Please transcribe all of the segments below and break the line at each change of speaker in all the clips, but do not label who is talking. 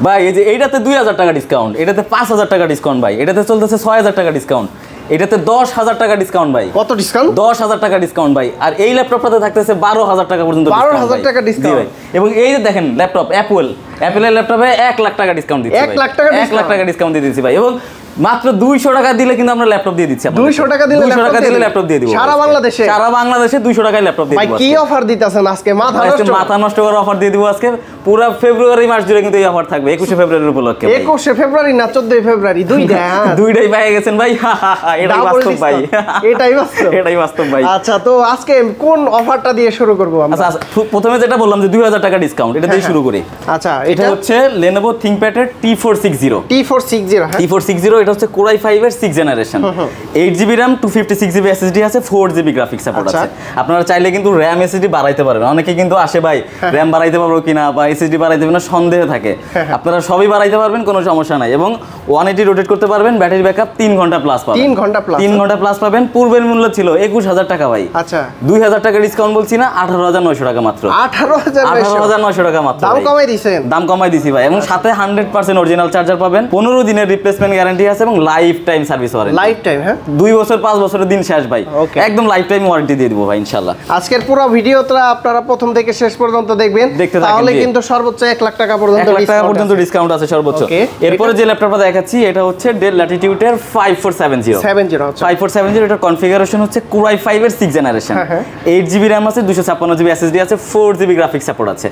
ভাই এই যে এইটাতে 2000 টাকা ডিসকাউন্ট, এটাতে 5000 টাকা ডিসকাউন্ট ভাই, এটাতে চলতেছে 6000 টাকা ডিসকাউন্ট, এটাতে 10000 টাকা ডিসকাউন্ট ভাই।
কত ডিসকাউন্ট?
10000 টাকা ডিসকাউন্ট ভাই। আর এই ল্যাপটপটাতে থাকতেছে 12000 টাকা পর্যন্ত।
12000 টাকা ডিসকাউন্ট।
এবং এই যে দেখেন ল্যাপটপ অ্যাপলের ল্যাপটপে 1 লাখ টাকা ডিসকাউন্ট দিচ্ছি।
1 লাখ টাকা
1 লাখ টাকা ডিসকাউন্ট দিয়ে দিচ্ছি ভাই। এবং মাত্র 200 টাকা দিলে কিন্তু আমরা ল্যাপটপ দিয়ে দিচ্ছি।
200 টাকা দিলে
ল্যাপটপ দিয়ে দিব
সারা বাংলাদেশে।
সারা বাংলাদেশে 200 টাকায় ল্যাপটপ দিয়ে দিব।
ভাই কি অফার দিতেছেন আজকে?
মাথা নষ্ট করার অফার দিয়ে দিব আজকে। পুরো ফেব্রুয়ারি মাস জুড়ে কিন্তু এই অফার থাকবে। 21 ফেব্রুয়ারি উপলক্ষে।
21 ফেব্রুয়ারি না 14 ফেব্রুয়ারি? দুইটাই
পেয়ে গেছেন ভাই। এটাই বাস্তব ভাই। এটাই বাস্তব ভাই।
আচ্ছা, তো আজকে কোন অফারটা দিয়ে শুরু করব আমরা?
আচ্ছা, প্রথমে যেটা বললাম যে 2000 টাকা ডিসকাউন্ট, এটা দিয়ে শুরু করি।
আচ্ছা,
এটা হচ্ছে Lenovo ThinkPad এর T460। T460 এটা হচ্ছে Core i5 এর 6th generation. 8GB RAM, 256GB SSD আছে, 4GB গ্রাফিক্স সাপোর্ট আছে। আপনারা চাইলে কিন্তু RAM SSD বাড়াইতে পারবেন। অনেকে কিন্তু আসে ভাই RAM বাড়াইতে পারবো কিনা বা SSD বাড়াইতে পারবো না সন্দেহ থাকে। আপনারা সবই বাড়াইতে পারবেন, কোনো সমস্যা নাই। এবং 180 রোটেট করতে পারবেন, ব্যাটারি ব্যাকআপ 3 ঘন্টা প্লাস পাবেন। 3 ঘন্টা প্লাস পাবেন। পূর্বের মূল্য ছিল 21000 টাকা ভাই।
আচ্ছা,
2000 টাকা ডিসকাউন্ট বলছি না, 18900 টাকা মাত্র। 18900 টাকা মাত্র।
দাম কমাই দিয়েছেন? দাম
কমাই দিছি ভাই। এবং সাথে 100% অরিজিনাল চার্জার পাবেন, 15 দিনের রিপ্লেসমেন্ট গ্যারান্টি আছে এবং life time service warranty.
Life time? হ্যাঁ,
2 বছর 5 বছরের দিন শেষ ভাই। একদম লাইফ টাইম ওয়ারেন্টি দিয়ে দিব ভাই ইনশাআল্লাহ।
আজকের পুরো ভিডিওটা আপনারা প্রথম থেকে শেষ পর্যন্ত দেখবেন, তাহলে কিন্তু সর্বোচ্চ 1 লাখ টাকা পর্যন্ত
ডিসকাউন্ট আছে সর্বোচ্চ। এরপরে যে ল্যাপটপটা দেখাচ্ছি এটা হচ্ছে Dell Latitude এর 5470। 5470 এটার কনফিগারেশন হচ্ছে Core i5 এর 6th জেনারেশন। 8GB RAM আছে, 256GB SSD আছে, 4GB গ্রাফিক্স সাপোর্ট আছে।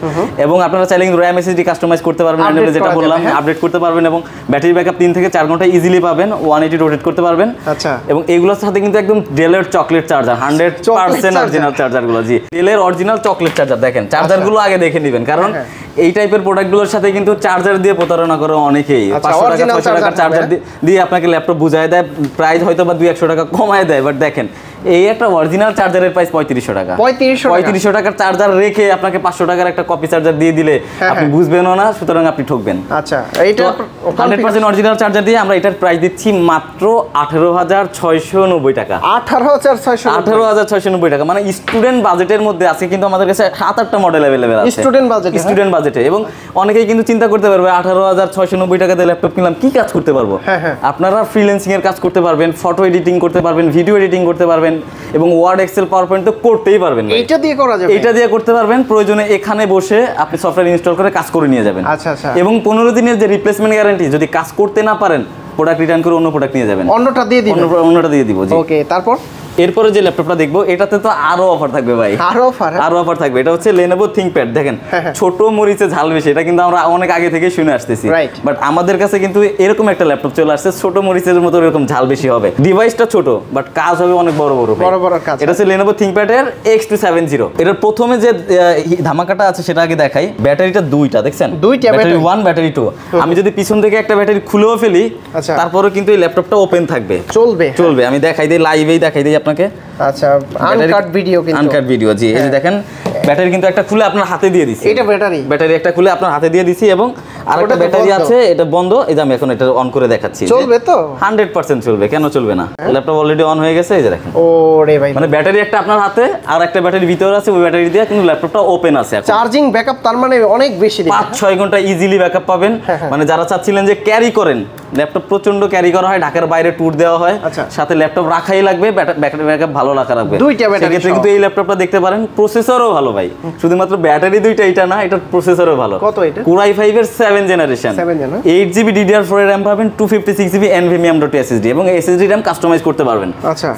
এবং আপনারা চাইলে কিন্তু RAM SSD কাস্টমাইজ করতে পারবেন, যেটা বললাম আপডেট করতে পারবেন। এবং ব্যাটারি ব্যাকআপ 3 থেকে 4 ঘন্টা ইজিলি পাবেন, 180 রোটেট করতে পারবেন।
আচ্ছা,
এবং এইগুলোর সাথে কিন্তু একদম ডেলের চকলেট চার্জার, 100% অরিজিনাল চার্জারগুলো। জি, ডেলের অরিজিনাল চকলেট চার্জার। দেখেন চার্জারগুলো আগে দেখে নেবেন, কারণ এই টাইপের প্রোডাক্টগুলোর সাথে কিন্তু চার্জার দিয়ে প্রতারণা করে অনেকেই। 500 টাকা 600 টাকার চার্জার দিয়ে আপনাকে ল্যাপটপ বুঝায় দেয়, প্রাইস হয়তো বা 200 টাকা কমায় দেয়। বাট দেখেন এই একটা অরিজিনাল চার্জারের প্রাইস 3500 টাকা। 3500 টাকার চার্জার রেখে আপনাকে 500 টাকার একটা কপি চার্জার দিয়ে দিলে আপনি বুঝবেনও না, সুতরাং আপনি ঠকবেন।
আচ্ছা, এইটা
100% অরিজিনাল চার্জার দিয়ে আমরা এটার প্রাইস দিচ্ছি মাত্র 18690 টাকা। 18690 টাকা, মানে স্টুডেন্ট বাজেটের মধ্যে আছে। কিন্তু আমাদের কাছে 7-8টা মডেল अवेलेबल আছে স্টুডেন্ট বাজেটে। এবং অনেকেই কিন্তু চিন্তা করতে পারবে 18690 টাকা দিয়ে ল্যাপটপ কিনলাম, কি কাজ করতে পারবো? আপনারা ফ্রিল্যান্সিং এর কাজ করতে পারবেন, ফটো এডিটিং করতে পারবেন, ভিডিও এডিটিং করতে পারবেন, এবং ওয়ার্ড এক্সেল পাওয়ার পয়েন্ট তো করতেই পারবেন।
এইটা দিয়ে করা যাবে,
এটা দিয়ে করতে পারবেন। প্রয়োজনে এখানে বসে আপনি সফটওয়্যার ইনস্টল করে কাজ করে নিয়ে যাবেন।
আচ্ছা আচ্ছা।
এবং 15 দিনের যে রিপ্লেসমেন্ট গ্যারান্টি, যদি কাজ করতে না পারেন প্রোডাক্ট রিটার্ন করে অন্য প্রোডাক্ট নিয়ে যাবেন।
অন্যটা দিয়ে দিব।
ওকে, তারপর এরপরে যে ল্যাপটপটা দেখবো এটাতে তো আরো অফার থাকবে ভাই। আরো অফার থাকবে। এটা হচ্ছে Lenovo ThinkPad। দেখেন ছোট মরিচে ঝাল বেশি, এটা কিন্তু আমরা অনেক আগে থেকে শুনে আসতেছি। বাট আমাদের কাছে কিন্তু এরকম একটা ল্যাপটপ চলে আসছে, ছোট মরিচের মতো এরকম ঝাল বেশি হবে। ডিভাইসটা ছোট বাট কাজ হবে অনেক বড় কাজ। এটা হচ্ছে Lenovo ThinkPad এর X270। এটার প্রথমে যে ধামাকাটা আছে সেটা আগে দেখাই। ব্যাটারিটা দুইটা দেখছেন, ব্যাটারি 1 ব্যাটারি 2। আমি যদি পিছন থেকে একটা ব্যাটারি খুলেও ফেলি তারপরেও কিন্তু এই ল্যাপটপটা ওপেন থাকবে, চলবে। আমি দেখাই দিই, লাইভেই দেখাই দিই আপনাকে। আচ্ছা, আনকাট ভিডিও। জি, এই যে দেখেন ব্যাটারি কিন্তু একটা খুলে আপনার হাতে দিয়ে দিছি। এটা ব্যাটারি একটা খুলে আপনার হাতে দিয়ে দিছি। এবং আরেকটা ব্যাটারি আছে, এটা বন্ধ। এই যে আমি এখন এটা অন করে দেখাচ্ছি।
চলবে তো?
100% চলবে, কেন চলবে না? ল্যাপটপ অলরেডি অন হয়ে গেছে। এই যে দেখেন, ওরে ভাই, মানে ব্যাটারি একটা আপনার হাতে আর একটা ব্যাটারি ভিতরে আছে, ওই ব্যাটারি দিয়ে কিন্তু ল্যাপটপটা ওপেন আছে।
চার্জিং ব্যাকআপ তার মানে অনেক বেশি,
5-6 ঘন্টা ইজিলি ব্যাকআপ পাবেন। মানে যারা চাচ্ছিলেন যে ক্যারি করেন, ল্যাপটপ প্রচন্ড ক্যারি করা হয়, ঢাকার বাইরে ট্যুর দেওয়া হয়, সাথে ল্যাপটপ রাখাই লাগবে, ব্যাটারি ব্যাকআপ ভালো রাখা লাগবে। সেক্ষেত্রে কিন্তু এই ল্যাপটপটা দেখতে পারেন। প্রসেসরও ভালো ভাই, শুধুমাত্র ব্যাটারি দুইটা এটা না, এটার প্রসেসরও ভালো।
কত এটা?
Core i5 এর 7th জেনারেশন, 8GB DDR4 এর RAM পাবেন, 256GB NVMe SSD এবং SSD RAM কাস্টমাইজ করতে পারবেন।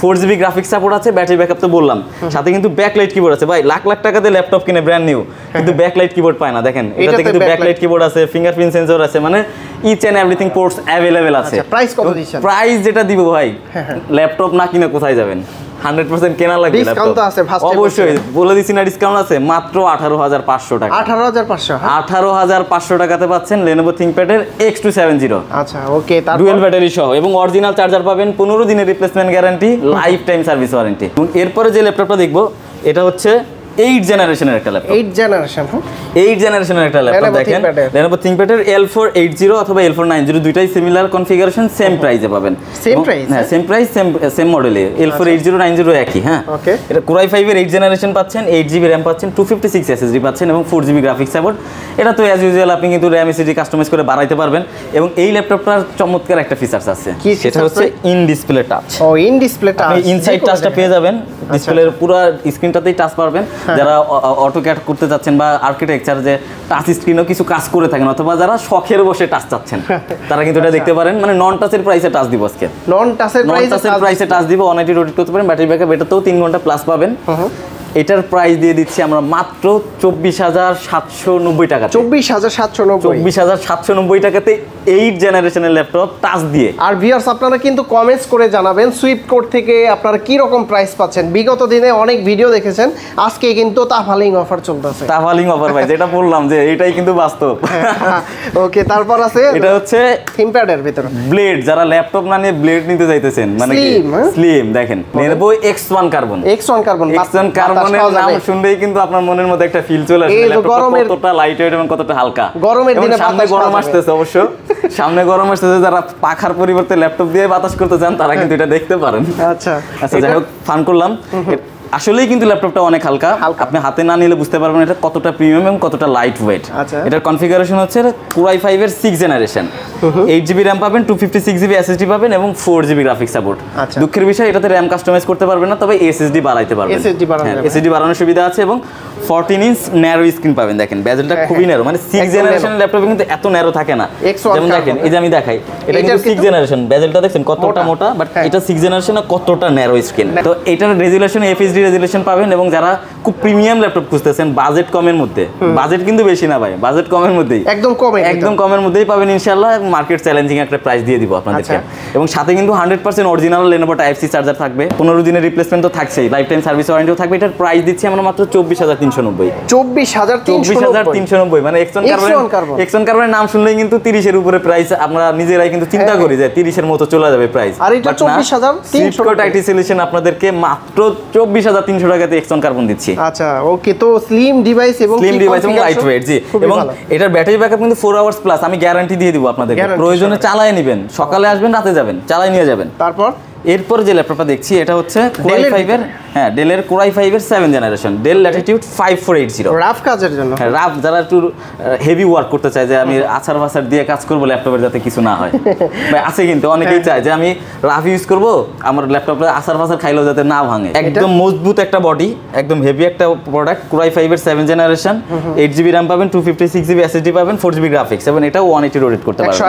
4GB গ্রাফিক্স সাপোর্ট আছে, ব্যাটারি ব্যাকআপ তো বললাম। সাথে কিন্তু ব্যাকলাইট কিবোর্ড আছে। ভাই লাখ লাখ টাকা দিয়ে ল্যাপটপ কিনে ব্র্যান্ড নিউ, কিন্তু ব্যাকলাইট কিবোর্ড পায় না। দেখেন এটাতে কিন্তু ব্যাকলাইট কিবোর্ড আছে, ফিঙ্গারপ্রিন্ট সেন্সর আছে, মানে each and everything ports available আছে।
প্রাইস কত দিচ্ছেন?
প্রাইস যেটা দিব ভাই, ল্যাপটপ না কিনে কোথায় যাবেন? 100% কেনা লাগবে।
ডিসকাউন্ট তো আছে,
অবশ্যই বলে দিছি না, ডিসকাউন্ট আছে মাত্র 18500 টাকা।
18500
টাকাতে পাচ্ছেন Lenovo ThinkPad এর X270।
আচ্ছা, ওকে। তারপর
ডুয়াল ব্যাটারি সহ এবং অরিজিনাল চার্জার পাবেন, 15 দিনের replacement guarantee, life time service warranty. এবং এরপরে যে ল্যাপটপটা দেখবো এটা হচ্ছে 8 জেনারেশনের একটা ল্যাপটপ।
8 জেনারেশন,
8 জেনারেশনের একটা ল্যাপটপ দেখেন, Lenovo ThinkPad এর L480 অথবা L490 দুইটাই সিমিলার কনফিগারেশন, সেম প্রাইসে পাবেন।
Same price?
হ্যাঁ, সেম প্রাইস, সেম মডেলে। L480 90 একই। হ্যাঁ,
ওকে।
এটা Core i5 এর 8 জেনারেশন পাচ্ছেন, 8GB RAM পাচ্ছেন, 256 SSD পাচ্ছেন এবং 4GB গ্রাফিক্স সাপোর্ট। এটা তো অ্যাজ ইউজুয়াল আপনি কিন্তু RAM SSD কাস্টমাইজ করে বাড়াইতে পারবেন এবং এই ল্যাপটপটার চমৎকার একটা ফিচারস আছে, সেটা হচ্ছে ইন ডিসপ্লে টাচ।
ও, ইন ডিসপ্লে টাচ,
আপনি ইনসাইড টাচটা পেয়ে যাবেন, ডিসপ্লের পুরো স্ক্রিনটাতেই টাচ পারবেন। যারা অটোক্যাড করতে যাচ্ছেন বা আর্কিটেকচার যে টাচ স্ক্রিনও কিছু কাজ করে থাকেন, অথবা যারা শখের বসে টাচ চাচ্ছেন তারা কিন্তু এটা দেখতে পারেন। মানে নন টাচের প্রাইসে টাচ দিব আজকে,
নন টাচের
প্রাইসে টাচ দিব। 180 রোটেট করতে পারেন, ব্যাটারি ব্যাকআপ এটাতেও 3 ঘন্টা প্লাস পাবেন। এটার প্রাইস দিয়ে দিচ্ছি আমরা মাত্র 24,790 টাকা।
24,790
টাকাতে 8 জেনারেশনের ল্যাপটপ টাচ দিয়ে।
আর ভিউয়ার্স, আপনারা কিন্তু কমেন্টস করে জানাবেন সুইফট কোড থেকে আপনারা কি রকম প্রাইস পাচ্ছেন। বিগত দিনে অনেক ভিডিও দেখেছেন, আজকে কিন্তু তাফালিং অফার চলতেছে।
তাফালিং অফার ভাই, যেটা বললাম যে এটাই কিন্তু বাস্তব।
ওকে, তারপর আছে
এটা হচ্ছে
ThinkPad এর ভিতরে
ব্লেড। যারা ল্যাপটপ না নিয়ে ব্লেড নিতে চাইতেছেন, মানে স্লিম, দেখেন Lenovo X1 কার্বন।
X1 কার্বনের
নাম শুনলেই কিন্তু আপনার মনের মধ্যে একটা ফিল চলে আসে, কতটা লাইট ওয়েট এবং কতটা হালকা।
গরমের দিনে
সামনে গরম আসতেছে, অবশ্য সামনে গরম আসতেছে, যারা পাখার পরিবর্তে ল্যাপটপ দিয়ে বাতাস করতে চান তারা কিন্তু এটা দেখতে পারেন।
আচ্ছা,
যাই হোক, ফান করলাম। আসলেই কিন্তু ল্যাপটপটা অনেক হালকা, আপনি হাতে না নিলে বুঝতে পারবেন এটা কতটা প্রিমিয়াম এবং কতটা লাইট ওয়েট। এটার কনফিগারেশন হচ্ছে Core i5 এর 6 জেনারেশন, 8GB RAM পাবেন, 256GB SSD পাবেন এবং 4GB গ্রাফিক্স সাপোর্ট। দুঃখের বিষয় এটাতে RAM কাস্টমাইজ করতে পারবেন না, তবে SSD বাড়াইতে পারবেন। SSD বাড়ানোর সুবিধা আছে এবং 14 ইঞ্চ ন্যারো স্ক্রিন পাবেন। দেখেন বেজেলটা খুবই ন্যারো, মানে 6 জেনারেশন ল্যাপটপে কিন্তু এত ন্যারো থাকে না। যেমন দেখেন, এই যে আমি দেখাই, এটা কিন্তু 6 জেনারেশন, বেজেলটা দেখছেন কতটা মোটা, বাট এটা 6 জেনারেশনে কতটা ন্যারো স্ক্রিন। তো এটার রেজুলেশন FHD রেজুলেশন পাবেন এবং যারা খুব প্রিমিয়াম ল্যাপটপ খুঁজতেছেন বাজেট কমের মধ্যে, বাজেট কিন্তু বেশি না ভাই, বাজেট কমের মধ্যেই, একদম কমের মধ্যেই পাবেন ইনশাআল্লাহ। মার্কেট চ্যালেঞ্জিং একটা প্রাইস দিয়ে দিব আপনাদেরকে এবং সাথে কিন্তু 100% অরিজিনাল Lenovo Type-C চার্জার থাকবে, 15 দিনের রিপ্লেসমেন্ট তো থাকছেই, লাইফ টাইম সার্ভিস ওয়ারেন্টিও থাকবে। এটার প্রাইস দিচ্ছি আমরা মাত্র 24,390। 24,390, মানে X1 কার্বনের নাম শুনলেই কিন্তু 30 এর উপরে প্রাইস। আমরা নিজেরাই কিন্তু চিন্তা করি যে 30 এর মতো চলে যাবে প্রাইস,
আর এটা 24,390
IT সলিউশন আপনাদেরকে মাত্র 24,300 টাকাতে X1 কার্বন দিচ্ছি।
আচ্ছা, ওকে। তো স্লিম ডিভাইস এবং
লাইট ওয়েট, জি, এবং এটার ব্যাটারি ব্যাকআপ কিন্তু 4 আওয়ার্স প্লাস। আমি গ্যারান্টি দিয়ে দিব আপনাদেরকে, প্রয়োজনে চালায় নেবেন, সকালে আসবেন, রাতে যাবেন, চালায় নিয়ে যাবেন। এরপর যে ল্যাপটপটা দেখছি এটা হচ্ছে Core i5 এর, হ্যাঁ, ডেলের Core i5 এর 7 জেনারেশন, ডেল ল্যাটিটিউড 5480।
রাফ কাজের জন্য,
হ্যাঁ, রাফ, যারা একটু হেভি ওয়ার্ক করতে চায় যে আমি আছাড় ফাছাড় দিয়ে কাজ করবো ল্যাপটপের, যাতে কিছু না হয়। আছে কিন্তু অনেকেই চায় যে আমি রাফ ইউজ করব, আমার ল্যাপটপে আছাড় ফাছাড় খাইলেও যাতে না ভাঙে। একদম মজবুত একটা বডি, একদম হেভি একটা প্রোডাক্ট। Core i5 এর 7 জেনারেশন, 8GB RAM পাবেন, 256GB SSD পাবেন, 4GB গ্রাফিক্স এবং এটাও 180 রোটেট করতে পারবেন,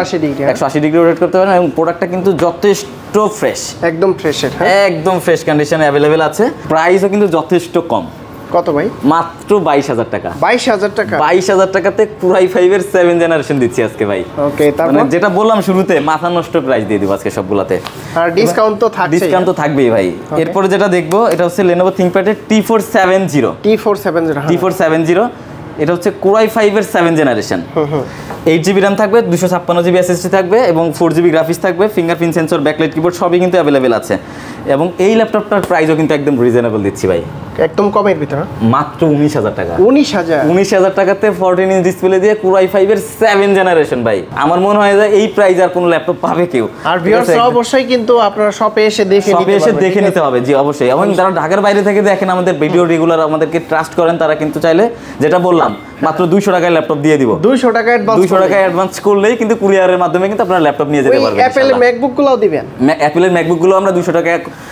180 ডিগ্রি রোটেট করতে পারবেন এবং প্রোডাক্টটা কিন্তু যথেষ্ট ফ্রেশ,
একদম ফ্রেশের,
একদম ফ্রেশ কন্ডিশনে অ্যাভেলেবেল আছে। প্রাইসও কিন্তু যথেষ্ট কম।
কত ভাই?
মাত্র 22,000 টাকা।
22,000 টাকা?
22,000 টাকাতে Core i5 এর 7 জেনারেশন দিচ্ছি আজকে ভাই।
ওকে, তারপর
মানে যেটা বললাম শুরুতে, মাথা নষ্ট প্রাইস দিয়ে দিব আজকে সবগুলাতে।
আর ডিসকাউন্ট তো থাকবেই
ভাই। এরপর যেটা দেখবো এটা হচ্ছে Lenovo ThinkPad এর T470। এটা হচ্ছে Core i5 এর 7 জেনারেশন, 8GB RAM থাকবে, 256GB SSD থাকবে এবং 4GB গ্রাফিক্স থাকবে, ফিঙ্গারপ্রিন্ট সেন্সর, ব্যাকলাইট কিবোর্ড সবই কিন্তু অ্যাভেলেবেল আছে এবং এই ল্যাপটপটার প্রাইসও কিন্তু একদম রিজনেবল দিচ্ছি ভাই,
একদম কমের ভিতরে,
মাত্র 19,000 টাকা।
19,000
টাকাতে 14 ইঞ্চ ডিসপ্লে দিয়ে Core i5 এর 7 জেনারেশন ভাই। আমার মনে হয় যে এই প্রাইস আর কোনো ল্যাপটপ পাবে কেউ।
আর ভিউয়ার্স অবশ্যই কিন্তু আপনারা শপে এসে দেখে
নিতে হবে, জি অবশ্যই। এবং যারা ঢাকার বাইরে থেকে দেখেন আমাদের ভিডিও রেগুলার, আমাদেরকে ট্রাস্ট করেন, তারা কিন্তু চাইলে যেটা বললাম মাত্র 200 টাকায় ল্যাপটপ দিয়ে দিব।
200 টাকা
অ্যাডভান্স করলেই কিন্তু কুরিয়ারের মাধ্যমে কিন্তু আপনারা ল্যাপটপ নিয়ে যেতে পারবেন।
অ্যাপলের ম্যাকবুক গুলোও দিবেন? অ্যাপলের
ম্যাকবুক গুলো আমরা 200 টাকা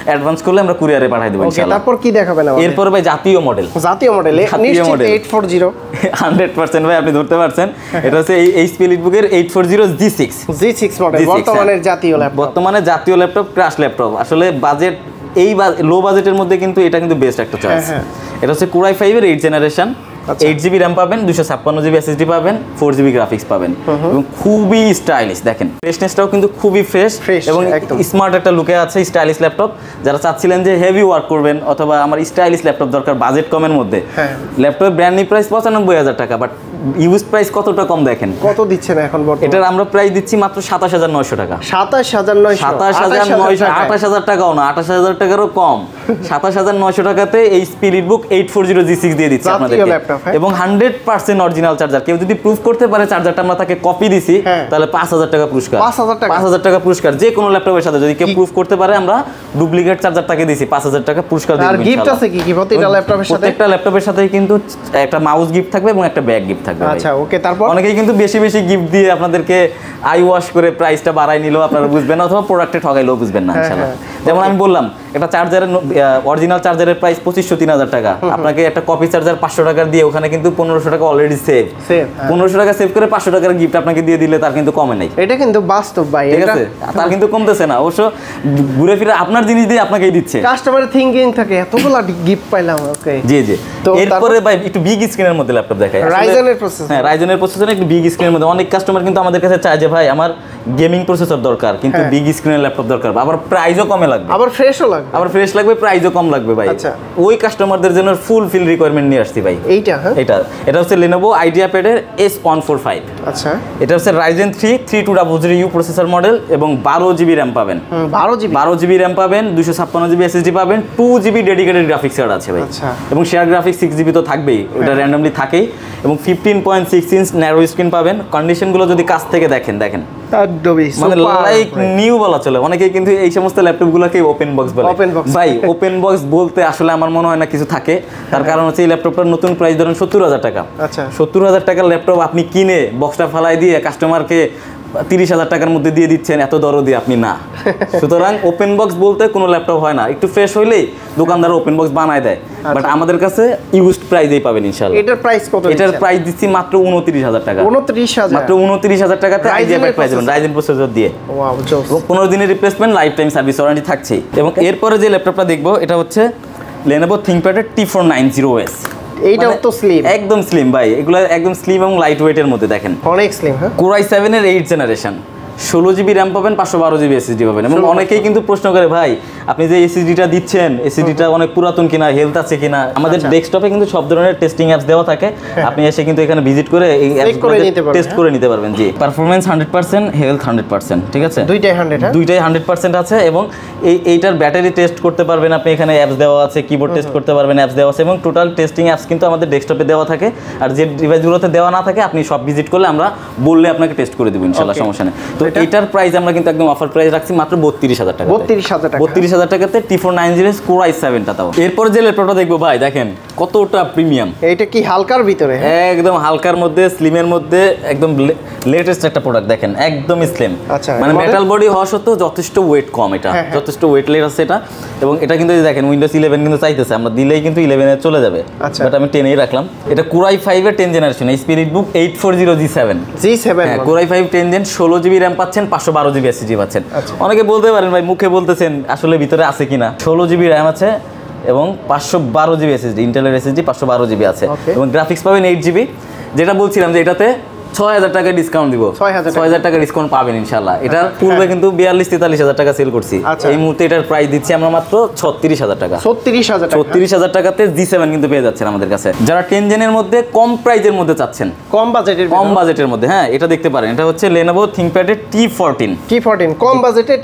অ্যাডভান্স করলে আমরা কুরিয়ারে পাঠিয়ে দেব ইনশাআল্লাহ।
তারপর কি দেখাবেন আমাদের?
এরপর ভাই জাতীয় মডেল
নিশ্চিত 840।
100% ভাই আপনি ধরতে পারছেন। এটা হচ্ছে এই HP EliteBook-এর 840
G6 মডেল,
বর্তমানে জাতীয় ল্যাপটপ, ক্রাশ ল্যাপটপ। আসলে বাজেট, এই লো বাজেটের মধ্যে কিন্তু এটা কিন্তু বেস্ট একটা চয়েস। এটা হচ্ছে Core i5 এর 8 জেনারেশন, 8GB RAM পাবেন, 256GB SSD পাবেন, 4GB গ্রাফিক্স পাবেন এবং খুবই স্টাইলিশ। দেখেন ফ্রেশনেসটাও কিন্তু খুবই ফ্রেশ এবং স্মার্ট একটা লুকে আছে। স্টাইলিশ ল্যাপটপ, যারা চাচ্ছিলেন যে হেভি ওয়ার্ক করবেন অথবা আমার স্টাইলিশ ল্যাপটপ দরকার বাজেট কমের মধ্যে, ল্যাপটপের ব্র্যান্ড নিউ প্রাইস 95,000 টাকা, বাট ইউজ প্রাইস কতটা কম দেখেন,
কত দিচ্ছেন এখন বর্তমানে?
এটার আমরা প্রাইস দিচ্ছি মাত্র 27900 টাকা।
27900,
27900, 28000 টাকাও না, 28000 টাকারও কম। 27900 টাকাতে এই স্পিরিট বুক 840 G6 দিয়ে দিচ্ছি আপনাদেরকে, এবং 100% অরিজিনাল চার্জার। কেউ যদি প্রুফ করতে পারে চার্জারটা আমরা তাকে কপি দিছি, তাহলে 5000 টাকা পুরস্কার। 5000 টাকা পুরস্কার যে কোনো ল্যাপটপের সাথে যদি কেউ প্রুফ করতে পারে, আমরা ডুপ্লিকেট চার্জার তাকে দিছি, 5000 টাকা পুরস্কার দিব।
আর গিফট আছে কি কি প্রতিটা ল্যাপটপের সাথে?
প্রত্যেকটা ল্যাপটপের সাথে কিন্তু একটা মাউস গিফট থাকবে এবং একটা ব্যাগ গিফট থাকবে।
আচ্ছা, ওকে। তারপর
অনেকেই কিন্তু বেশি বেশি গিফট দিয়ে আপনাদেরকে আই ওয়াশ করে প্রাইসটা বাড়াই নিলো, আপনারা বুঝবেন না, অথবা প্রোডাক্টে ঠগাইলেও বুঝবেন না ইনশাআল্লাহ। যেমন আমি বললাম, একটা চার্জারের অরিজিনাল চার্জারের প্রাইস 2500 3000 টাকা, আপনাকে একটা কপি চার্জার 500 টাকার দিয়ে ওখানে কিন্তু 1500 টাকা অলরেডি সেভ। 1500 টাকা সেভ করে 500 টাকার গিফট আপনাকে দিয়ে দিলে তার কিন্তু কমে নাই।
এটা কিন্তু বাস্তব ভাই,
ঠিক আছে, তার কিন্তু কমতেছে না। অবশ্য ঘুরে ফিরে আপনার জিনিস দিয়ে আপনাকেই দিচ্ছে।
কাস্টমারের থিংকিং থাকে এতগুলা গিফট পাইলাম। ওকে,
জি জি। এরপরে ভাই একটু বিগ স্ক্রিনের মধ্যে ল্যাপটপ দেখাই।
রাইজেনের প্রসেসর,
হ্যাঁ রাইজেনের প্রসেসর একটু বিগ স্ক্রিনের মধ্যে। অনেক কাস্টমার কিন্তু আমাদের কাছে চায় যে ভাই আমার গেমিং প্রসেসর দরকার, কিন্তু বিগ স্ক্রিনের ল্যাপটপ দরকার, আবার প্রাইসও কমে লাগবে,
আবার ফ্রেশও লাগবে,
আবার ফ্রেশ লাগবে, প্রাইসও কম লাগবে ভাই।
আচ্ছা,
ওই কাস্টমারদের জন্য ফুল ফিল রিকোয়ারমেন্ট নিয়ে আসছি ভাই।
এইটা
এটা হচ্ছে Lenovo IdeaPad এর S145।
আচ্ছা,
এটা হচ্ছে Ryzen 3 3200U প্রসেসর মডেল, এবং 12GB RAM পাবেন। 12GB RAM পাবেন, 256GB SSD পাবেন, 2GB ডেডিকেটেড গ্রাফিক্স কার্ড আছে ভাই।
আচ্ছা,
এবং শেয়ার গ্রাফিক্স 6GB তো থাকবেই, ওটা র্যান্ডমলি থাকেই, এবং 15.6 ইঞ্চ ন্যারো স্ক্রিন পাবেন। কন্ডিশনগুলো যদি কাছ থেকে দেখেন মানে লাইক নিউ বলা চলে। অনেকেই কিন্তু এই সমস্ত ল্যাপটপগুলোকে ওপেন বক্স বলে। ভাই ওপেন বক্স বলতে আসলে আমার মনে হয় না কিছু থাকে, তার কারণ হচ্ছে এই ল্যাপটপটার নতুন প্রাইস ধরেন 70000 টাকা।
আচ্ছা,
70000 টাকার ল্যাপটপ আপনি কিনে বক্সটা ফালাই দিয়ে কাস্টমারকে 30,000 টাকার মধ্যে দিয়ে দিচ্ছেন, এত দরদি আপনি না। সুতরাং ওপেন বক্স বলতে কোনো ল্যাপটপ হয় না, একটু ফ্রেশ হইলেই দোকানদার ওপেন বক্স বানায় দেয়, বাট আমাদের কাছে ইউজড প্রাইসেই পাবেন ইনশাআল্লাহ।
এটার প্রাইস কত?
এটার প্রাইস দিচ্ছি মাত্র 29000 টাকা।
29000,
মাত্র 29000 টাকাতে IdeaPad পেয়ে যাবেন রাইজেন প্রসেসর দিয়ে।
ওয়াও, জোস।
15 দিনের replacement, life time service warranty থাকছে। এবং এরপরে যে ল্যাপটপটা দেখবো এটা হচ্ছে Lenovo ThinkPad এর T490S।
এইটাও তো স্লিম,
একদম স্লিম ভাই, এগুলো একদম স্লিম এবং লাইট ওয়েটের মধ্যে। দেখেন
অনেক স্লিম। হ্যাঁ,
Core i7 এর 8th জেনারেশন, 16GB RAM পাবেন, 512GB SSD পাবেন। এবং অনেকেই কিন্তু প্রশ্ন করে ভাই আপনি যে এসএসডিটা দিচ্ছেন, এসএসডিটা অনেক পুরাতন কিনা, হেলথ আছে কিনা। আমাদের ডেস্কটপে কিন্তু সব ধরনের টেস্টিং অ্যাপস দেওয়া থাকে, আপনি এসে কিন্তু এখানে ভিজিট করে এই অ্যাপসগুলো টেস্ট করে নিতে পারবেন। জি, পারফরম্যান্স 100%, হেলথ 100%, ঠিক আছে, দুইটাই 100% আছে। এবং এইটার ব্যাটারি টেস্ট করতে পারবেন আপনি, এখানে অ্যাপস দেওয়া আছে, কিবোর্ড টেস্ট করতে পারবেন, অ্যাপস দেওয়া আছে, এবং টোটাল টেস্টিং অ্যাপস কিন্তু আমাদের ডেস্কটপে দেওয়া থাকে। আর যে ডিভাইসগুলোতে দেওয়া না থাকে আপনি সব ভিজিট করলে আমরা বললে আপনাকে টেস্ট করে দেবো ইনশাআল্লাহ, সমস্যা নেই। তো এটার প্রাইস আমরা কিন্তু একদম অফার প্রাইস রাখছি মাত্র 32000 টাকা। 32000 টাকাতে T490 Core i7টা তাও। এরপর যে ল্যাপটপটা দেখবো ভাই, দেখেন কতটা প্রিমিয়াম।
এটা কি হালকার ভিতরে?
একদম হালকার মধ্যে, স্লিমের মধ্যে, একদম লেটেস্ট একটা প্রোডাক্ট। দেখেন একদম স্লিম, মানে মেটাল বডি হওয়া সত্ত্বেও যথেষ্ট ওয়েট কম, এটা যথেষ্ট ওয়েটলেস আছে এটা। এবং এটা কিন্তু দেখেন উইন্ডোজ 11 কিন্তু চাইতেছে, আমরা দিলেই কিন্তু 11 এ চলে যাবে, বাট আমি 10 এই রাখলাম। এটা Core i5 এর 10th জেনারেশন, এই স্পিরিট বুক 840 G7। হ্যাঁ, Core i5 10 gen, 16GB RAM পাচ্ছেন, 512GB SSD পাচ্ছেন। অনেকে বলতে পারেন ভাই মুখে বলতেছেন, আসলে ভিতরে আছে কিনা। 16GB RAM আছে এবং 512GB SSD, ইন্টেলের SSD 512GB আছে, এবং গ্রাফিক্স পাবেন 8GB। যেটা বলছিলাম যে এটাতে 6000 টাকা ডিসকাউন্ট দিব, 6000 টাকা ডিসকাউন্ট পাবেন ইনশাআল্লাহ। এটার পূর্বে কিন্তু 42-43 টাকা সেল করছি, এই মুহূর্তে এটার প্রাইস দিচ্ছি আমরা মাত্র 36000 টাকা। 36000 টাকাতে G7 কিন্তু পেয়ে যাচ্ছেন আমাদের কাছে। যারা 10 জেনের মধ্যে কম প্রাইজের মধ্যে চাচ্ছেন, কম বাজেটের মধ্যে, হ্যাঁ এটা দেখতে পারেন। এটা হচ্ছে Lenovo ThinkPad এর T14 কম বাজেটে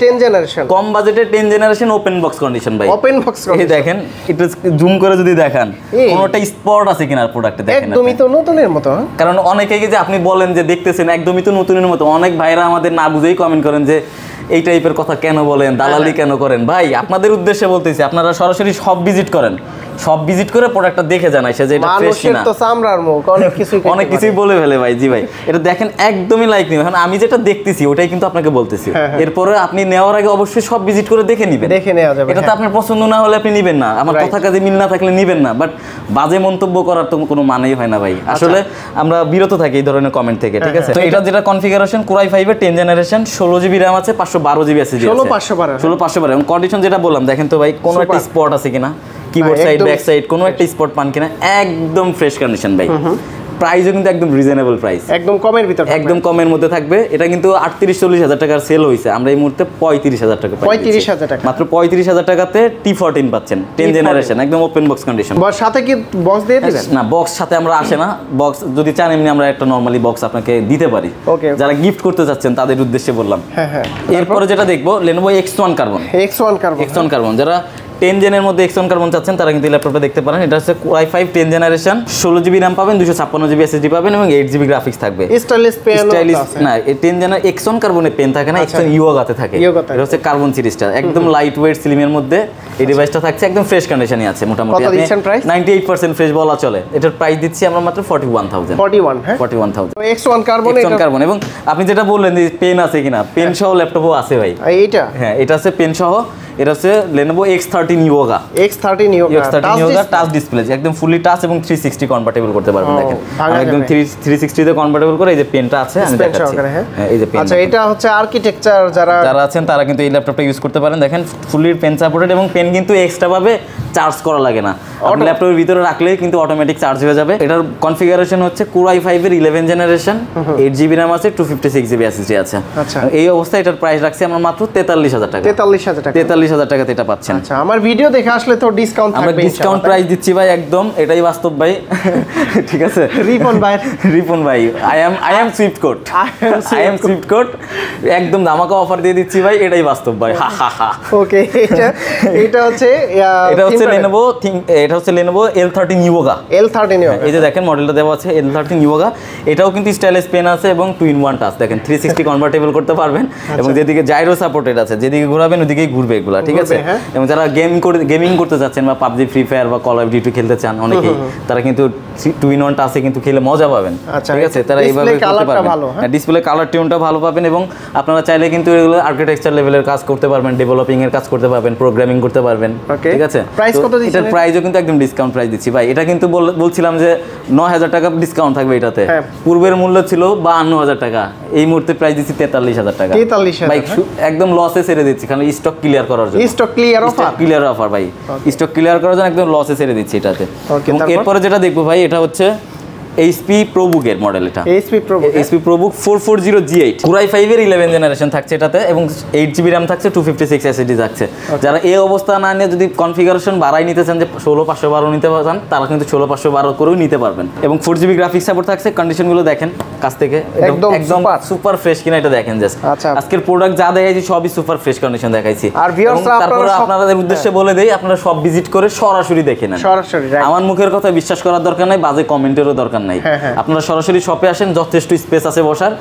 10 জেনারেশন ওপেন বক্স কন্ডিশন ভাই। এই দেখেন, একটু জুম করে যদি দেখান কোনটা স্পট আছে কিনার প্রোডাক্টে, দেখেন
একদমই তো নতুনের মতো।
কারণ অনেকেই যে আপনি বলেন যে দেখতেছেন একদমই তো নতুনের মতো, অনেক ভাইরা আমাদের না বুঝেই কমেন্ট করেন যে এই টাইপের কথা কেন বলেন, দালালি কেন করেন। ভাই আপনাদের উদ্দেশ্যে বলতেছি, আপনারা সরাসরি সব ভিজিট করেন, সব ভিজিট করে প্রোডাক্টটা দেখে জানাই সে যে এটা ফ্রেশ কিনা।
তো চামড়ার মুখ
অনেক কিছুই বলে ফেলে ভাই। জি ভাই, এটা দেখেন একদমই লাইক নিবেন। এখন আমি যেটা দেখতেছি ওটাই কিন্তু আপনাকে বলতেছি, এরপরে আপনি নেওয়ার আগে অবশ্যই সব ভিজিট করে দেখে নেবেন, দেখে নেওয়া যাবে। এটা তো আপনার পছন্দ না হলে আপনি নেবেন না, আমার কথা কাজে মিল না থাকলে নেবেন না, বাট বাজে মন্তব্য করার তো কোনো মানেই হয় না ভাই। আসলে আমরা বিরত থাকি এই ধরনের কমেন্ট থেকে, ঠিক আছে। তো এটা যেটা কনফিগারেশন Core i5 এর 10 জেনারেশন, 16GB RAM আছে, 512GB SSD আছে, 16 এবং কন্ডিশন যেটা বললাম দেখেন তো ভাই কোনো একটা স্পট আছে কিনা, কিবোর্ড সাইড ব্যাক সাইড কোনো একটা স্পট পান কিনা, একদম ফ্রেশ কন্ডিশন ভাই। প্রাইসও কিন্তু একদম রিজনেবল প্রাইস,
একদম কমের ভিতরে,
একদম কমের মধ্যে থাকবে। এটা কিন্তু 38-40 টাকার সেল হইছে, আমরা এই মুহূর্তে 35,000 টাকা,
35,000 টাকা,
মাত্র 35,000 টাকাতে T14 পাচ্ছেন 10 জেনারেশন, একদম ওপেন বক্স কন্ডিশন।
সাথে কি বক্স দিয়ে দিবেন?
না, বক্স সাথে আমরা আসে না, বক্স যদি চান এমনি আমরা একটা নরমালি বক্স আপনাকে দিতে পারি, যারা গিফট করতে চাচ্ছেন তাদের উদ্দেশ্যে বললাম। এরপরে যেটা দেখবো Lenovo X1 Carbon, X1 Carbon যারা 10 জেনের মধ্যে X1 Carbon চাচ্ছেন তারা কিন্তু ল্যাপটপটা দেখতে পারেন। এটা হচ্ছে Core i5 10 generation, 16GB RAM পাবেন, 256GB SSD পাবেন এবং 8GB গ্রাফিক্স থাকবে।
স্টাইলিশ পেন
না, এই 10 জেনার X1 Carbon-এ পেন থাকে না, X1 Yoga-তে থাকে। এটা হচ্ছে কার্বন সিরিজটা, একদম লাইট ওয়েট স্লিমের মধ্যে এই ডিভাইসটা থাকছে, একদম ফ্রেশ কন্ডিশনই আছে মোটামুটি।
কত দিচ্ছেন প্রাইস?
98% ফ্রেশ বলা চলে। এটার প্রাইস দিচ্ছি আমরা মাত্র 41,000।
41, হ্যাঁ
41,000
X1 Carbon।
এবং আপনি যেটা বললেন যে পেন আছে কিনা, পেন সহ ল্যাপটপও আছে ভাই।
এইটা
হ্যাঁ, এটা আছে পেন সহ। এটা হচ্ছে Lenovo X13 Yoga,
X13 Yoga
touch display, একদম ফুলি টাচ এবং 360 কনভার্টেবল করতে পারবেন। দেখেন একদম 360 তে কনভার্টেবল করে এই যে পেনটা আছে আমি দেখাচ্ছি। হ্যাঁ, এই যে পেন।
আচ্ছা, এটা হচ্ছে আর্কিটেকচার যারা
আছেন তারা কিন্তু এই ল্যাপটপটা ইউজ করতে পারেন। দেখেন ফুলি পেন সাপোর্টেড এবং পেন কিন্তু এক্সট্রা ভাবে চার্জ করা লাগে না, আপনি ল্যাপটপের ভিতরে রাখলেই কিন্তু অটোমেটিক চার্জ হয়ে যাবে। এটার কনফিগারেশন হচ্ছে Core i5 এর 11 জেনারেশন, 8GB RAM আছে, 256GB SSD আছে।
আচ্ছা,
এই অবস্থায় এটার প্রাইস রাখছি আমরা মাত্র 43,000 টাকা।
43,000
টাকাতে এটা পাচ্ছেন।
আচ্ছা, আমার ভিডিও দেখে আসলে তো ডিসকাউন্ট থাকবে,
আমরা ডিসকাউন্ট প্রাইস দিচ্ছি ভাই, একদম এটাই বাস্তব ভাই। ঠিক আছে রিপন ভাই, আই এম সুইফট কোড, একদম ধামাকা অফার দিয়ে দিচ্ছি ভাই, এটাই বাস্তব ভাই।
ওকে, এটা হচ্ছে
Lenovo L13 Yoga। এই যে দেখেন মডেলটা দেওয়া আছে L13 Yoga। এটাও কিন্তু স্টাইলিশ পেন আছে এবং 2-in-1 টাচ, দেখেন 360 কনভার্টেবল করতে পারবেন এবং যেদিকে জাইরো সাপোর্টেড আছে, যেদিকে ঘোরাবেন ওদিকেই ঘুরবে এগুলা। ঠিক আছে, এবং যারা গেমিং করতে যাচ্ছেন বা PUBG, ফ্রি ফায়ার বা কল অফ ডিউটি খেলতে চান অনেকেই, তারা কিন্তু 2-in-1 টাচে কিন্তু খেলে মজা পাবেন। ঠিক আছে, তারা এইভাবে করতে পারবেন। ডিসপ্লে কালার টিউনটা ভালো পাবেন এবং আপনারা চাইলে কিন্তু এগুলো আর্কিটেকচার লেভেলের কাজ করতে পারবেন, ডেভেলপিং এর কাজ করতে পারবেন, প্রোগ্রামিং করতে পারবেন। ঠিক আছে,
প্রাইস কত দিচ্ছেন?
এটার প্রাইসও কিন্তু একদম ডিসকাউন্ট প্রাইস দিচ্ছি ভাই। এটা কিন্তু বলছিলাম যে 9,000 টাকা ডিসকাউন্ট থাকবে এটাতে, পূর্বের মূল্য ছিল 52,000 টাকা, এই মুহূর্তে প্রাইস দিচ্ছি 43,000 টাকা ভাই, একদম লসে ছেড়ে দিচ্ছি কারণ স্টক ক্লিয়ার করার জন্য। স্টক ক্লিয়ার অফার ভাই, স্টক ক্লিয়ার করার জন্য একদম লসে ছেড়ে দিচ্ছি এটাতে। এরপরে যেটা দেখবো ভাই, এটা হচ্ছে HP ProBook এর মডেল। এটা HP ProBook 440G8, Core i5 এর 11 জেনারেশন থাকছে এটাতে এবং 8GB RAM থাকছে, 256 SSD থাকছে। যারা এই অবস্থা না নিয়ে যদি কনফিগারেশন বাড়াই নিতে চান, যে 16,512 নিতে চান, তারা কিন্তু 16,512 করেও নিতে পারবেন এবং 4GB গ্রাফিক্স সাপোর্ট থাকছে। কন্ডিশনগুলো দেখেন কাছ থেকে, একদম সুপার ফ্রেশ কিনা এটা দেখেন জাস্ট। আজকের প্রোডাক্ট যা দেখাইছি সবই সুপার ফ্রেশ কন্ডিশন দেখাইছি। আর তারপরে আপনাদের উদ্দেশ্যে বলে দেই, আপনারা সব ভিজিট করে সরাসরি দেখে নেন। আমার মুখের কথা বিশ্বাস করার দরকার নাই, বাজে কমেন্টেরও দরকার নাই। আপনারা সরাসরি শপে আসেন, যথেষ্ট স্পেস আছে বসার,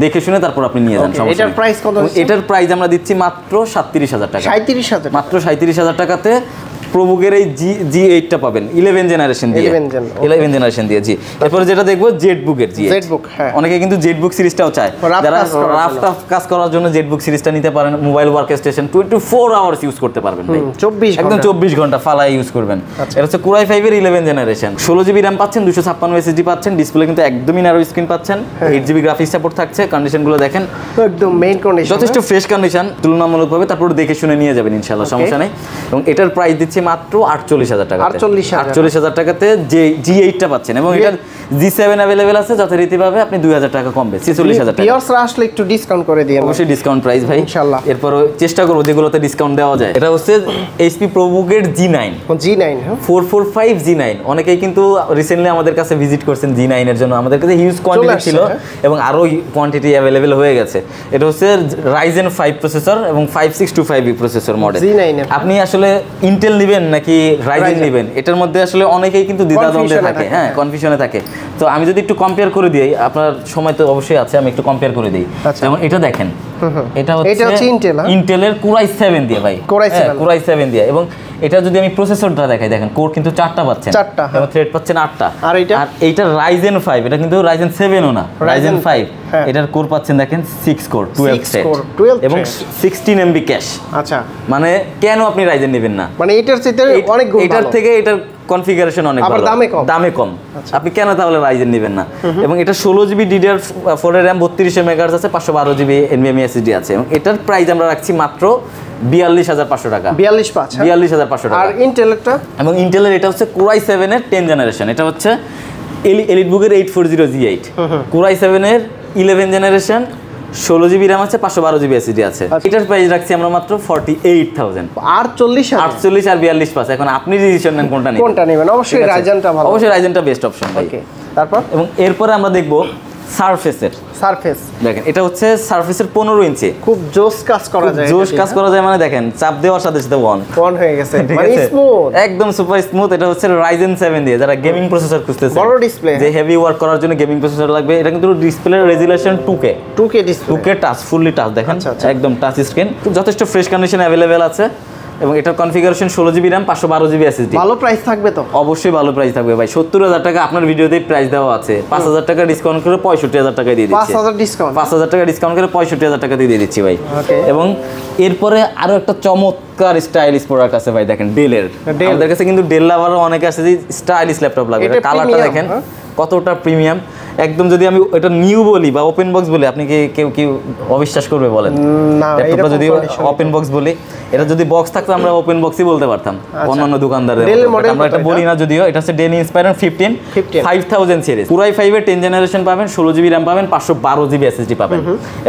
দেখে শুনে তারপর আপনি নিয়ে যান।
এটার প্রাইস কত?
এটার প্রাইস আমরা দিচ্ছি মাত্র 37,000 টাকা।
37,000,
মাত্র 37,000 টাকাতে প্রোবুকের এই G8টা পাবেন 11 জেনারেশন দিয়ে, 11 জেনারেশন দিয়ে। জি, এরপরে যেটা দেখবো জেটবুকের G8। অনেকে কিন্তু জেটবুক সিরিজটাও চায়, যারা রাফ টাফ কাজ করার জন্য জেটবুক সিরিজটা নিতে পারেন। Mobile work station 24 hours use করতে পারবেন ভাই, 24 ঘন্টা ফালাই ইউজ করবেন। এটা হচ্ছে Core i5 এর 11 জেনারেশন, 16GB RAM পাচ্ছেন, 256 SSD পাচ্ছেন, ডিসপ্লে কিন্তু একদমই ন্যারো স্ক্রিন পাচ্ছেন, 8GB গ্রাফিক্স সাপোর্ট থাকছে। কন্ডিশনগুলো দেখেন
একদম মেইন কন্ডিশন,
যথেষ্ট ফ্রেশ কন্ডিশন তুলনামূলকভাবে, তারপর দেখে শুনে নিয়ে যাবেন ইনশাআল্লাহ, সমস্যা নেই। এবং এটার প্রাইস দিচ্ছি মাত্র 48,000 টাকা। 48,000 টাকাতে যে G8টা পাচ্ছেন এবং এটার G7 अवेलेबल আছে, যথারীতিভাবে আপনি 2,000 টাকা কমবে, 46,000 টাকা।
পিওরসরা আসলে একটু ডিসকাউন্ট করে দিয়েন,
অবশ্যই ডিসকাউন্ট প্রাইস ভাই ইনশাআল্লাহ। এরপর চেষ্টা করব যেগুলোতে ডিসকাউন্ট দেওয়া যায়। এটা হচ্ছে HP ProBook এর G9, 445 G9। অনেকেই কিন্তু রিসেন্টলি আমাদের কাছে ভিজিট করছেন G9 এর জন্য, আমাদের কাছে হিউজ কোয়ান্টিটি ছিল এবং আরো কোয়ান্টিটি अवेलेबल হয়ে গেছে। এটা হচ্ছে Ryzen 5 প্রসেসর এবং 5625E প্রসেসর মডেল। আপনি আসলে ইন্টেল নেবেন নাকি রাইজেন নেবেন, এটার মধ্যে আসলে অনেকেই কিন্তু দ্বিধাদ্বন্দ্বে থাকে, হ্যাঁ কনফিউশনে থাকে। তো আমি যদি একটু কম্পেয়ার করে দিই, আপনার সময় তো অবশ্যই আছে, আমি একটু কম্পেয়ার করে দিই। যেমন এটা দেখেন, এটা হচ্ছে ইন্টেলের Core i7 দিয়ে ভাই, Core i7 দিয়ে। এবং এটা যদি আমি প্রসেসরটা দেখাই, দেখেন কোর কিন্তু 4টা পাচ্ছেন এবং থ্রেড পাচ্ছেন 8টা। আর এইটা Ryzen 5, এটা কিন্তু Ryzen 7 ও না, Ryzen 5। এটার কোর পাচ্ছেন দেখেন 6 কোর 12 থ্রেড এবং 16 MB ক্যাশ। আচ্ছা, মানে কেন আপনি Ryzen নেবেন না? মানে এটার থেকে অনেক গুণ, এটার থেকে এটার কনফিগারেশন অনেক ভালো, দামে কম, আপনি কেন তাহলে Ryzen নেবেন না? এবং এটা 16GB DDR4 এর RAM, 32 MHz আছে, 512GB NVMe SSD আছে এবং এটার প্রাইস আমরা রাখছি মাত্র 42,500 টাকা। 42,500 টাকা। আর ইন্টেলেরটা, এবং ইন্টেলের এটা হচ্ছে Core i7 এর 10 জেনারেশন। এটা হচ্ছে এলিটবুকের 840 G8 Core i7 এর 11 জেনারেশন 16 জিবি RAM আছে 512 জিবি SSD আছে। এটার প্রাইস রাখছি আমরা মাত্র 48000। 48 আর 42 পাস। এখন আপনি ডিসিশন নেন কোনটা নেবেন।
অবশ্যই রাইজেনটা ভালো,
অবশ্যই রাইজেনটা বেস্ট অপশন ভাই।
ওকে, তারপর
এবং এরপরে আমরা দেখব সারফেস। দেখেন এটা হচ্ছে সারফেসের 15 ইঞ্চি,
খুব জোস কাজ করা যায়।
জোস কাজ করা যায় মানে দেখেন চাপ দেওয়ার সাথে সাথে অন
হয়ে গেছে, মানে স্মুথ,
একদম সুপার স্মুথ। এটা হচ্ছে Ryzen 7 দিয়ে যারা গেমিং প্রসেসর খুঁজতেছে,
বড় ডিসপ্লে,
যে হেভি ওয়ার্ক করার জন্য গেমিং প্রসেসর লাগবে। এটা কিন্তু ডিসপ্লের resolution 2K display, 2K touch, fully touch. দেখেন একদম টাচ স্ক্রিন, যথেষ্ট ফ্রেশ কন্ডিশনে अवेलेबल আছে। এবং এটার configuration 16 GB RAM 512 GB SSD।
ভালো প্রাইস থাকবে তো?
অবশ্যই ভালো প্রাইস থাকবে ভাই। 70000 টাকা আপনার ভিডিওতে প্রাইস দেওয়া আছে, 5000 টাকা ডিসকাউন্ট করে 65000 টাকা দিয়ে দিচ্ছি। 5000 টাকা ডিসকাউন্ট করে 65000 টাকা দিয়ে দিচ্ছি ভাই। এবং এরপরে আরো একটা চমৎকার স্টাইলিশ প্রোডাক্ট আছে ভাই, দেখেন ডেলের। আমাদের কাছে কিন্তু ডেল লাভারও অনেকে আছে যে স্টাইলিশ ল্যাপটপ লাগবে। এটা কালারটা দেখেন কতটা প্রিমিয়াম। একদম যদি আমি এটা নিউ বলি বা ওপেন বক্স বলি, আপনি কি কেউ অবিশ্বাস করবে বলেন?
না,
ল্যাপটপটা যদি ওপেন বক্স বলি, এটা যদি বক্স থাকতো আমরা ওপেন বক্সই বলতে পারতাম অন্যান্য দোকানদারের। আমরা এটা বলি না যদিও। এটা হচ্ছে del Inspiron 15 5000 series, Core i5 এর 10 জেনারেশন পাবেন, 16 জিবি RAM পাবেন, 512 জিবি SSD পাবেন।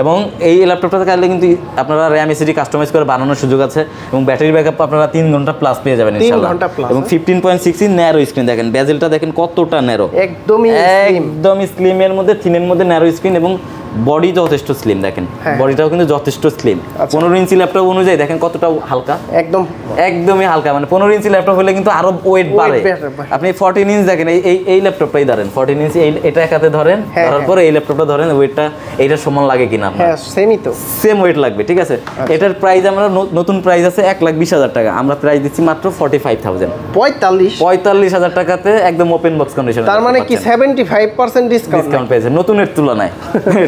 এবং এই ল্যাপটপটাতে কাটলে কিন্তু আপনারা RAM SSD কাস্টমাইজ করে বানানোর সুযোগ আছে। এবং ব্যাটারি ব্যাকআপ আপনারা 3 ঘন্টা প্লাস পেয়ে যাবেন ইনশাআল্লাহ। এবং 15.6 ইঞ্চ ন্যারো স্ক্রিন, দেখেন বেজেলটা দেখেন কতটা ন্যারো, একদমই স্লিমের মধ্যে, থিনের মধ্যে ন্যারো স্ক্রিন। এবং বডি যথেষ্ট স্লিম, দেখেন বডিটাও কিন্তু যথেষ্ট স্লিম। 15 ইঞ্চি ল্যাপটপ অনুযায়ী দেখেন কতটা হালকা, একদমই হালকা। মানে 15 ইঞ্চি ল্যাপটপ হলে কিন্তু আরো ওয়েট বাড়ে। আপনি 14 ইঞ্চ দেখেন, এই ল্যাপটপটাই ধরেন 14 ইঞ্চি, এটা এক হাতে ধরেন, ধরার পরে এই ল্যাপটপটা ধরেন, ওয়েটটা এইটার সমান লাগে কিনা আপনার?
সেমই তো,
সেম ওয়েট লাগবে, ঠিক আছে। এটার প্রাইস আমরা নতুন প্রাইস আছে 1,20,000 টাকা, আমরা প্রাইস দিচ্ছি মাত্র 45,000। 45,000 টাকাতে একদম ওপেন বক্স কন্ডিশন।
তার মানে কি 75% ডিসকাউন্ট
পেয়েছে নতুনের তুলনায়,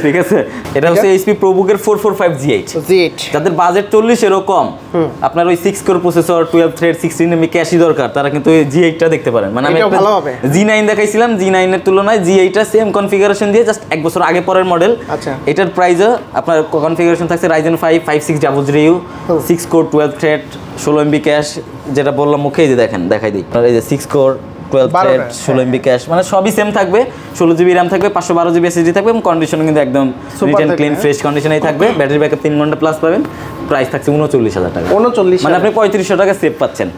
ঠিক আছে। এটা হচ্ছে HP ProBook এর 445 G8। যাদের বাজেট 40 এরও কম, আপনার ওই 6 কোর প্রসেসর, 12 থ্রেড, 16 MB ক্যাশই দরকার, তারা কিন্তু এই G8টা দেখতে পারেন। মানে আমি G9 দেখাইছিলাম, G9 এর তুলনায় G8টা সেম কনফিগারেশন দিয়ে জাস্ট 1 বছর আগে পরের মডেল। এটার প্রাইসও আপনার কনফিগারেশন থাকছে Ryzen 5 5600U, 6 core 12 thread, 16 MB cash, যেটা বললাম মুখেই যে দেখেন দেখাই দিই। এই যে 6 কোর 12 থ্রেড, 16 MB ক্যাশ, মানে সবই সেম থাকবে। 16 জিবি RAM থাকবে, 512 জিবি SSD থাকবে এবং কন্ডিশনও কিন্তু একদম নিট এন্ড ক্লিন ফ্রেশ কন্ডিশনেই থাকবে। ব্যাটারি ব্যাকআপ 3 ঘন্টা প্লাস পাবেন। প্রাইস থাকছে 39,000 টাকা। মানে আপনি 3500 টাকা সেভ পাচ্ছেন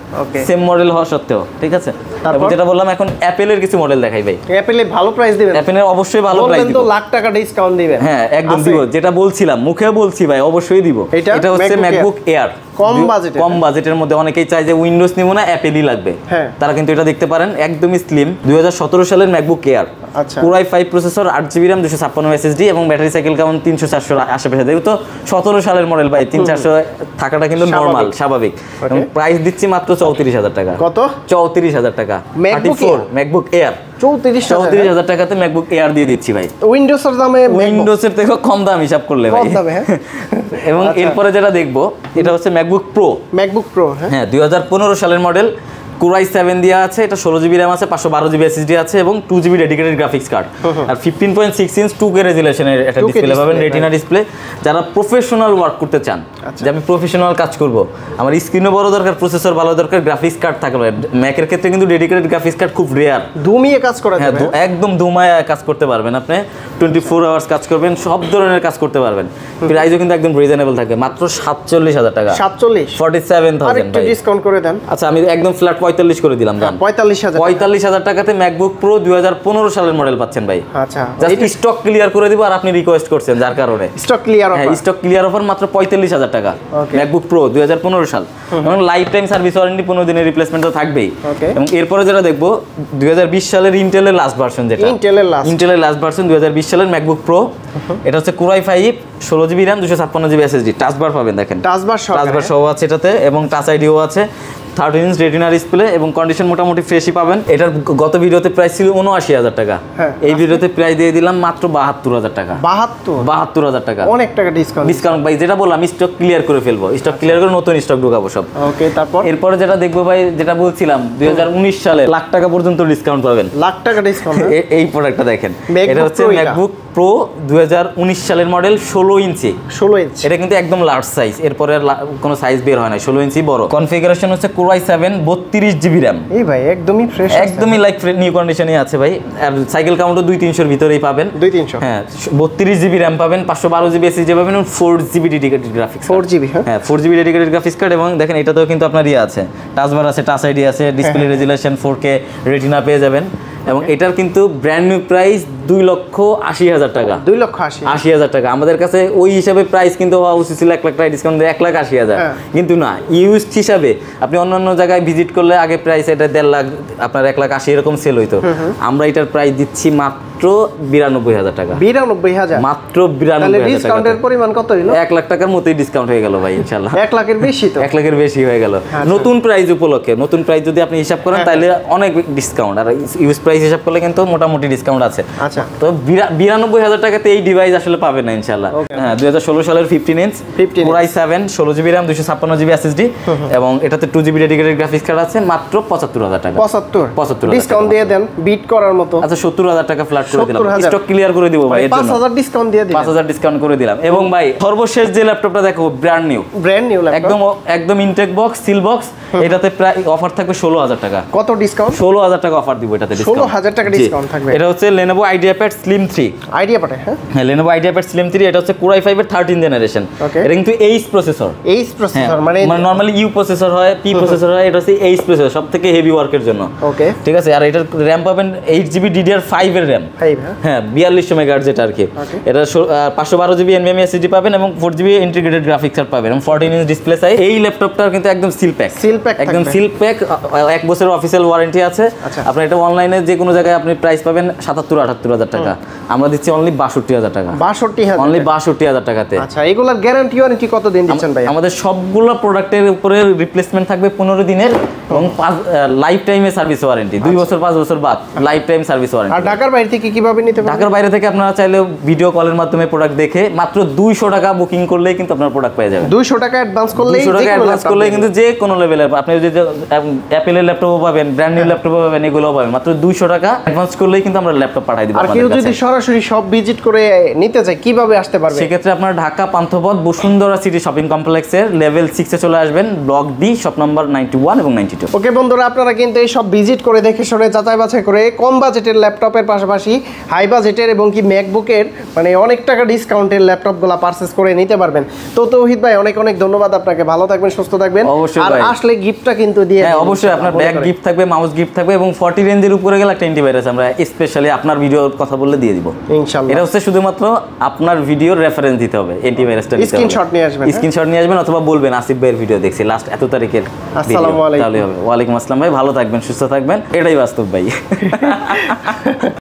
সেম মডেল হওয়া সত্ত্বেও, ঠিক আছে। এবং যেটা বললাম, এখন অ্যাপেলের কিছু মডেল দেখাই ভাই।
অ্যাপেলে ভালো প্রাইস দিবেন?
অ্যাপেলের অবশ্যই ভালো প্রাইস দিব,
লাখ টাকা ডিসকাউন্ট দিবেন।
হ্যাঁ একদম দিব, যেটা বলছিলাম মুখেও বলছি ভাই, অবশ্যই দিব। এটা হচ্ছে ম্যাকবুক এয়ার, কম বাজেটের মধ্যে। অনেকেই চায় যে উইন্ডোজ নিব না, অ্যাপেলই লাগবে, তারা কিন্তু এটা দেখতে পারেন। একদমই স্লিম, 2017 সালের MacBook air, Core i5 processor, 8 GB RAM, 256 SSD এবং ব্যাটারি সাইকেল কেমন 300-400 আশেপাশে। দেখো তো 17 সালের মডেল ভাই, 300-400 থাকাটা কিন্তু নরমাল, স্বাভাবিক। এবং প্রাইস দিচ্ছি মাত্র 34,000 টাকা। কত? 34,000 টাকা। ম্যাকবুক এয়ার 34,000 টাকাতে ম্যাকবুক এয়ার দিয়ে দিচ্ছি ভাই।
উইন্ডোজের দামে,
উইন্ডোজের থেকে কম দাম হিসাব করলে ভাই। এবং এরপরে যেটা দেখবো, এটা হচ্ছে ম্যাকবুক প্রো। হ্যাঁ 2015 সালের মডেল, Core i7 দেওয়া আছে, এটা 16 জিবি RAM আছে, 512 জিবি SSD আছে এবং 2 জিবি ডেডিকেটেড গ্রাফিক্স কার্ড। আর 15.6 ইঞ্চ 2K রেজোলিউশনের একটা ডিসপ্লে পাবেন, রেটিনা ডিসপ্লে। যারা প্রফেশনাল ওয়ার্ক করতে চান, যে আমি প্রফেশনাল কাজ করব, আমার স্ক্রিনও বড় দরকার, প্রসেসর ভালো দরকার, গ্রাফিক্স কার্ড থাকবে। ম্যাকের ক্ষেত্রে কিন্তু ডেডিকেটেড গ্রাফিক্স কার্ড খুব রেয়ার,
দুমিয়ে কাজ করা যাবে।
হ্যাঁ একদম দুমায় কাজ করতে পারবেন আপনি, 24 আওয়ার্স কাজ করবেন, সব ধরনের কাজ করতে পারবেন। প্রাইসও কিন্তু একদম রিজনেবল থাকবে, মাত্র 47,000 টাকা। 47,000
একটু ডিসকাউন্ট করে দেন।
আচ্ছা আমি একদম ফ্ল্যাট 45 করে দিলাম। 45,000 টাকাতে ম্যাকবুক প্রো 2015 সালের মডেল পাচ্ছেন ভাই।
আচ্ছা
জাস্ট স্টক ক্লিয়ার করে দিব, আর আপনি রিকোয়েস্ট করছেন যার কারণে স্টক ক্লিয়ার অফার মাত্র 45,000 টাকা। ম্যাকবুক প্রো 2015 সাল, এবং লাইফ টাইম সার্ভিস ওয়ারেন্টি, 15 দিনের রিপ্লেসমেন্ট তো থাকবেই। এবং এরপরে যেটা দেখবো, 2020 সালের ইন্টেলের লাস্ট ভার্সন, যেটা ইন্টেলের লাস্ট ভার্সন 2020 সালের ম্যাকবুক প্রো। এটা হচ্ছে Core i5, 16 GB RAM, 256 GB SSD, touch বার পাবেন, দেখেন টাচ বার সহ আছে এটাতে, এবং টাচ আইডিও আছে, 13 ইঞ্চ রেটিনা ডিসপ্লে এবং কন্ডিশন মোটামুটি ফ্রেশই পাবেন। এটার গত ভিডিওতে প্রাইস ছিল 79,000 টাকা, এই ভিডিওতে প্রাইস দিয়ে দিলাম মাত্র 72,000 টাকা। 72,000 টাকা, অনেক টাকা ডিসকাউন্ট ভাই। যেটা বললাম স্টক ক্লিয়ার করে ফেলবো, স্টক ক্লিয়ার করে নতুন স্টক ঢোকাবো সব। ওকে, তারপর এরপরে যেটা দেখবো ভাই, যেটা বলছিলাম 2019 সালে লাখ টাকা পর্যন্ত ডিসকাউন্ট পাবেন। লাখ টাকা ডিসকাউন্ট এই প্রোডাক্টটা দেখেন, এটা হচ্ছে ম্যাকবুক প্রো 2019 সালের মডেল, 16 ইঞ্চি। এটা কিন্তু একদম লার্জ সাইজ, এরপরে কোনো সাইজ বের হয় না, 16 ইঞ্চি বড়। কনফিগারেশন হচ্ছে Core Core i7 32GB RAM।
এই ভাই একদমই ফ্রেশ,
একদমই লাইক নিউ কন্ডিশনে আছে ভাই। আর সাইকেল কাউন্টও 200-300 এর ভিতরেই পাবেন।
200-300
হ্যাঁ, 32GB RAM পাবেন, 512GB SSD পাবেন এবং 4GB ডেডিকেটেড গ্রাফিক্স।
4GB
হ্যাঁ 4GB ডেডিকেটেড গ্রাফিক্স কার্ড। এবং দেখেন এটাতেও কিন্তু আপনার আছে, টাচ বার আছে, টাচ আইডি আছে, ডিসপ্লে রেজুলেশন 4K রেটিনা পেয়ে যাবেন। এবং এটার কিন্তু ব্র্যান্ড নিউ প্রাইস 2,80,000 টাকা।
2,80,000
টাকা। আমাদের কাছে ওই হিসাবে প্রাইস কিন্তু হওয়া উচিত ছিল 1 লাখ টাকা ডিসকাউন্ট দিয়ে 1,80,000। কিন্তু না, ইউজড হিসাবে আপনি অন্যান্য জায়গায় ভিজিট করলে আগে প্রাইস এটা 1.5 লাখ, আপনার 1,80,000 এরকম সেল হইতো। আমরা এটার প্রাইস দিচ্ছি মাত্র 92,000 টাকা।
92,000
মাত্র 92,000 টাকা।
ডিসকাউন্টের পরিমাণ কত হলো?
1 লাখ টাকার মতোই ডিসকাউন্ট হয়ে গেল ভাই ইনশাআল্লাহ।
1 লাখের বেশি তো?
1 লাখের বেশি হয়ে গেল নতুন প্রাইস উপলক্ষে। নতুন প্রাইস যদি আপনি হিসাব করেন তাহলে অনেক ডিসকাউন্ট, আর ইউজ প্রাইস হিসাব করলে কিন্তু মোটামুটি ডিসকাউন্ট আছে।
আচ্ছা,
তো 92,000 টাকাতে এই ডিভাইস আসলে পাবেন না ইনশাআল্লাহ। হ্যাঁ 2016 সালের 15 inch Core i7 16GB RAM 256GB SSD এবং এটাতে 2GB ডেডিকেটেড গ্রাফিক্স কার্ড আছে মাত্র 75,000 টাকা।
75 ডিসকাউন্ট দিয়ে দেন বিট করার মতো।
আচ্ছা 70,000 টাকা ফ্ল্যাট করে দিলাম, স্টক ক্লিয়ার করে দিব ভাই।
5,000 ডিসকাউন্ট দিয়ে দিলাম,
5,000 ডিসকাউন্ট করে দিলাম। এবং ভাই সর্বশেষ যে ল্যাপটপটা দেখো ব্র্যান্ড নিউ
ল্যাপটপ,
একদম ইনটেক বক্স, সিল বক্স, এটাতে প্রায় অফার থাকবে 16,000 টাকা।
কত ডিসকাউন্ট?
16,000 টাকা অফার দিব এটাতে।
16,000 টাকা ডিসকাউন্ট থাকবে।
এটা হচ্ছে Lenovo IdeaPad Slim 3।
IdeaPad, হ্যাঁ
Lenovo IdeaPad Slim 3। এটা হচ্ছে Core i5 এর 13 জেনারেশন। এটা কিন্তু H প্রসেসর। মানে নরমালি U প্রসেসর হয়, P প্রসেসর হয়, এটা হচ্ছে H প্রসেসর, সবথেকে হেভি ওয়ার্কের জন্য।
ওকে,
ঠিক আছে। আর এটার RAM পাবেন 8GB DDR5 এর RAM। হ্যাঁ 4200 মেগাহার্টজ যেটা আর কি। এটা 512GB NVMe SSD পাবেন এবং 4GB ইন্টিগ্রেটেড গ্রাফিক্স কার্ড পাবেন এবং 14 ইঞ্চ ডিসপ্লে সাইজ। এই ল্যাপটপটার কিন্তু একদম সিল প্যাক, একদম সিল প্যাক। 1 বছরের অফিসিয়াল ওয়ারেন্টি আছে। আপনার এটা অনলাইনে যে কোনো জায়গায় আপনি প্রাইস পাবেন 77-78,000 টাকা। আমরা দিচ্ছি অনলি 62,000 টাকা।
62,000
অনলি 62,000 টাকাতে।
আচ্ছা, এগুলোর গ্যারান্টি ওয়ারেন্টি কত দিন দিচ্ছেন ভাই?
আমাদের সবগুলো প্রোডাক্টের উপরে রিপ্লেসমেন্ট থাকবে 15 দিনের এবং লাইফ টাইমে সার্ভিস ওয়ারেন্টি। 2 বছর 5 বছর বাদ লাইফ টাইম সার্ভিস ওয়ারেন্টি।
আর ঢাকার বাইরে থেকে কিভাবে নিতে পারবেন?
ঢাকার বাইরে থেকে আপনারা চাইলে ভিডিও কলের মাধ্যমে প্রোডাক্ট দেখে মাত্র 200 টাকা বুকিং করলেই কিন্তু আপনার প্রোডাক্ট পেয়ে যাবেন।
200 টাকা অ্যাডভান্স করলেই,
200 টাকা অ্যাডভান্স করলেই কিন্তু যে কোনো লেভেলের আপনি যদি অ্যাপেলের ল্যাপটপও পাবেন, ব্র্যান্ড নিউ ল্যাপটপও পাবেন, এগুলোও পাবেন। মাত্র 200 টাকা অ্যাডভান্স করলেই কিন্তু আমরা ল্যাপটপ পাঠিয়ে দিব।
আর কেউ যদি সরাসরি সব ভিজিট করে নিতে চায় কিভাবে আসতে পারবে?
সেক্ষেত্রে আপনারা ঢাকা পান্থপথ বসুন্ধরা সিটি শপিং কমপ্লেক্সের লেভেল 6 এ চলে আসবেন, ব্লক ডি, শপ নাম্বার 91 এবং 92।
ওকে বন্ধুরা, আপনারা কিন্তু এই সব ভিজিট করে দেখে শুনে যাচাই বাছাই করে কম বাজেটের ল্যাপটপের পাশাপাশি হাই বাজেটের এবং কি ম্যাকবুকের মানে অনেক টাকা ডিসকাউন্টের ল্যাপটপগুলো পারচেজ করে নিতে পারবেন। তো তৌহিদ ভাই অনেক অনেক ধন্যবাদ আপনাকে, ভালো থাকবেন, সুস্থ থাকবেন। আর আসলে গিফটটা কিন্তু দিয়ে,
হ্যাঁ অবশ্যই আপনার ব্যাগ গিফট থাকবে, মাউস গিফট থাকবে এবং 40 রেঞ্জের উপরে গেলে একটা অ্যান্টিভাইরাস আমরা স্পেশালি আপনার ভিডিওর কথা বললে দিয়ে দিব
ইনশাআল্লাহ।
এটা হচ্ছে শুধুমাত্র আপনার ভিডিওর রেফারেন্স দিতে হবে, অ্যান্টিভাইরাসটা দিতে হবে।
স্ক্রিনশট নিয়ে আসবেন
অথবা বলবেন আসিফ ভাইয়ের ভিডিও দেখছি লাস্ট এত তারিখের।
আসসালামু আলাইকুম।
তাহলে হবে। ওয়ালাইকুম আসসালাম ভাই, ভালো থাকবেন, সুস্থ থাকবেন, এটাই বাস্তব ভাই।